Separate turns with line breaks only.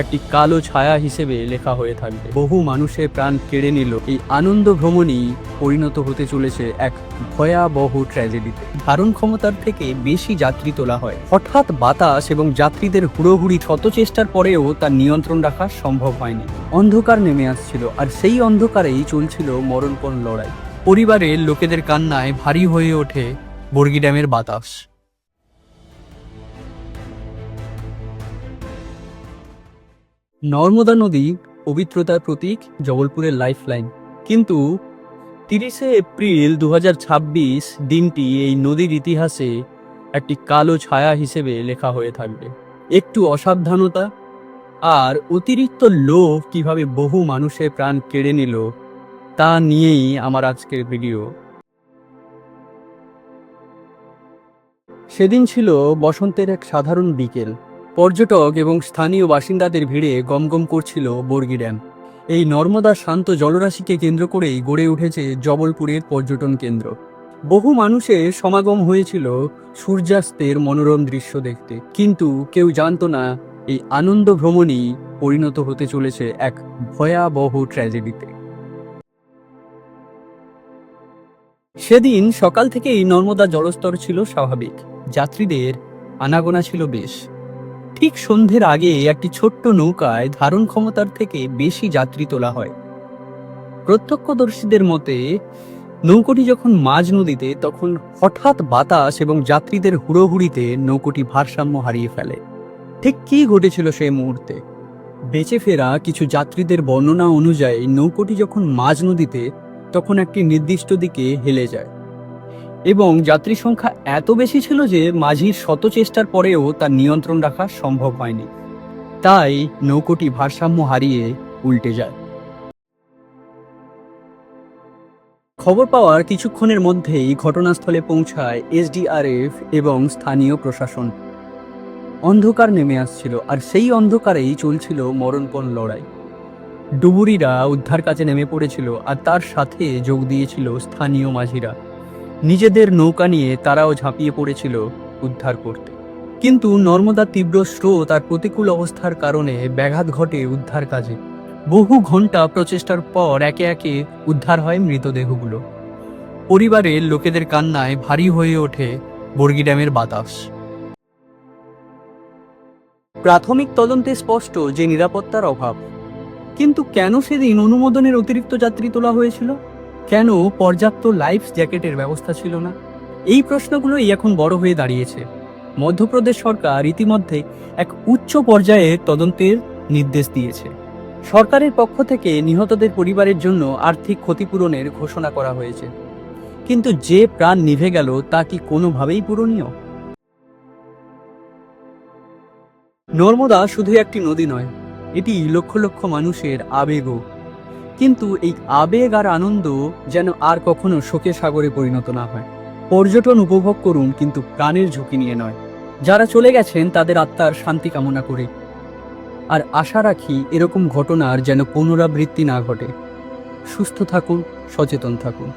একটি কালো ছায়া হিসেবে লেখা হয়ে থাকবে। বহু মানুষের প্রাণ কেড়ে নিল এই আনন্দ ভ্রমণই পরিণত হতে চলেছে এক ভয়াবহ ট্র্যাজেডিতে। ধারণ ক্ষমতার থেকে বেশি যাত্রী তোলা হয়। হঠাৎ বাতাস এবং যাত্রীদের হুড়োহুড়ি শত চেষ্টার পরেও তার নিয়ন্ত্রণ রাখা সম্ভব হয়নি। অন্ধকার নেমে আসছিল, আর সেই অন্ধকারেই চলছিল মরণপণ লড়াই। পরিবারের লোকেদের কান্নায় ভারী হয়ে ওঠে বর্গি ড্যামের বাতাস। নর্মদা নদী পবিত্রতার প্রতীক, জবলপুরের লাইফলাইন। কিন্তু 30শে এপ্রিল 2026 দিনটি এই নদীর ইতিহাসে একটি কালো ছায়া হিসেবে লেখা হয়ে থাকবে। একটু অসাবধানতা আর অতিরিক্ত লোভ কিভাবে বহু মানুষের প্রাণ কেড়ে নিল তা নিয়েই আমার আজকের ভিডিও। সেদিন ছিল বসন্তের এক সাধারণ বিকেল। পর্যটক এবং স্থানীয় বাসিন্দাদের ভিড়ে গমগম করছিল বর্গি ড্যাম। এই নর্মদার শান্ত জলরাশিকে কেন্দ্র করেই গড়ে উঠেছে জবলপুরের পর্যটন কেন্দ্র। বহু মানুষের সমাগম হয়েছিল সূর্যাস্তের মনোরম দৃশ্য দেখতে, কিন্তু কেউ জানতো না এই আনন্দ ভ্রমণই পরিণত হতে চলেছে এক ভয়াবহ ট্র্যাজেডিতে। সেদিন সকাল থেকেই নর্মদা জলস্তর ছিল স্বাভাবিক, যাত্রীদের আনাগোনা ছিল বেশ। ঠিক সন্ধ্যের আগে একটি ছোট্ট নৌকায় ধারণ ক্ষমতার থেকে বেশি যাত্রী তোলা হয়। প্রত্যক্ষদর্শীদের মতে নৌকোটি যখন মাঝ নদীতে, তখন হঠাৎ বাতাস এবং যাত্রীদের হুড়োহুড়িতে নৌকোটি ভারসাম্য হারিয়ে ফেলে। ঠিক কী ঘটেছিল সেই মুহূর্তে? বেঁচে ফেরা কিছু যাত্রীদের বর্ণনা অনুযায়ী নৌকোটি যখন মাঝ নদীতে, তখন একটি নির্দিষ্ট দিকে হেলে যায় এবং যাত্রী সংখ্যা এত বেশি ছিল যে মাঝির শত চেষ্টার পরেও তার নিয়ন্ত্রণ রাখা সম্ভব হয়নি। তাই নৌকোটি ভারসাম্য হারিয়ে উল্টে যায়। খবর পাওয়ার কিছুক্ষণের মধ্যেই ঘটনাস্থলে পৌঁছায় এসডিআরএফ এবং স্থানীয় প্রশাসন। অন্ধকার নেমে আসছিল, আর সেই অন্ধকারেই চলছিল মরণপণ লড়াই। ডুবুরিরা উদ্ধার কাজে নেমে পড়েছিল, আর তার সাথে যোগ দিয়েছিল স্থানীয় মাঝিরা। নিজেদের নৌকা নিয়ে তারাও ঝাঁপিয়ে পড়েছিল উদ্ধার করতে। কিন্তু নর্মদার তীব্র স্রোত আর প্রতিকূল অবস্থার কারণে ব্যাঘাত ঘটে উদ্ধার কাজে। বহু ঘন্টা প্রচেষ্টার পর একে একে উদ্ধার হয় মৃতদেহগুলো। পরিবারের লোকেদের কান্নায় ভারী হয়ে ওঠে বর্গি ড্যামের বাতাস। প্রাথমিক তদন্তে স্পষ্ট যে নিরাপত্তার অভাব। কিন্তু কেন সেদিন অনুমোদনের অতিরিক্ত যাত্রী তোলা হয়েছিল? কেন পর্যাপ্ত লাইফ জ্যাকেটের ব্যবস্থা ছিল না? এই প্রশ্নগুলোই এখন বড় হয়ে দাঁড়িয়েছে। মধ্যপ্রদেশ সরকার ইতিমধ্যে এক উচ্চ পর্যায়ের তদন্তের নির্দেশ দিয়েছে। সরকারের পক্ষ থেকে নিহতদের পরিবারের জন্য আর্থিক ক্ষতিপূরণের ঘোষণা করা হয়েছে। কিন্তু যে প্রাণ নিভে গেল তা কি কোনোভাবেই পূরণীয়? নর্মদা শুধু একটি নদী নয়, এটি লক্ষ লক্ষ মানুষের আবেগও। কিন্তু এই আবেগ আর আনন্দ যেন আর কখনো শোকের সাগরে পরিণত না হয়। পর্যটন উপভোগ করুন, কিন্তু প্রাণের ঝুঁকি নিয়ে নয়। যারা চলে গেছেন তাদের আত্মার শান্তি কামনা করে, আর আশা রাখি এরকম ঘটনার যেন পুনরাবৃত্তি না ঘটে। সুস্থ থাকুন, সচেতন থাকুন।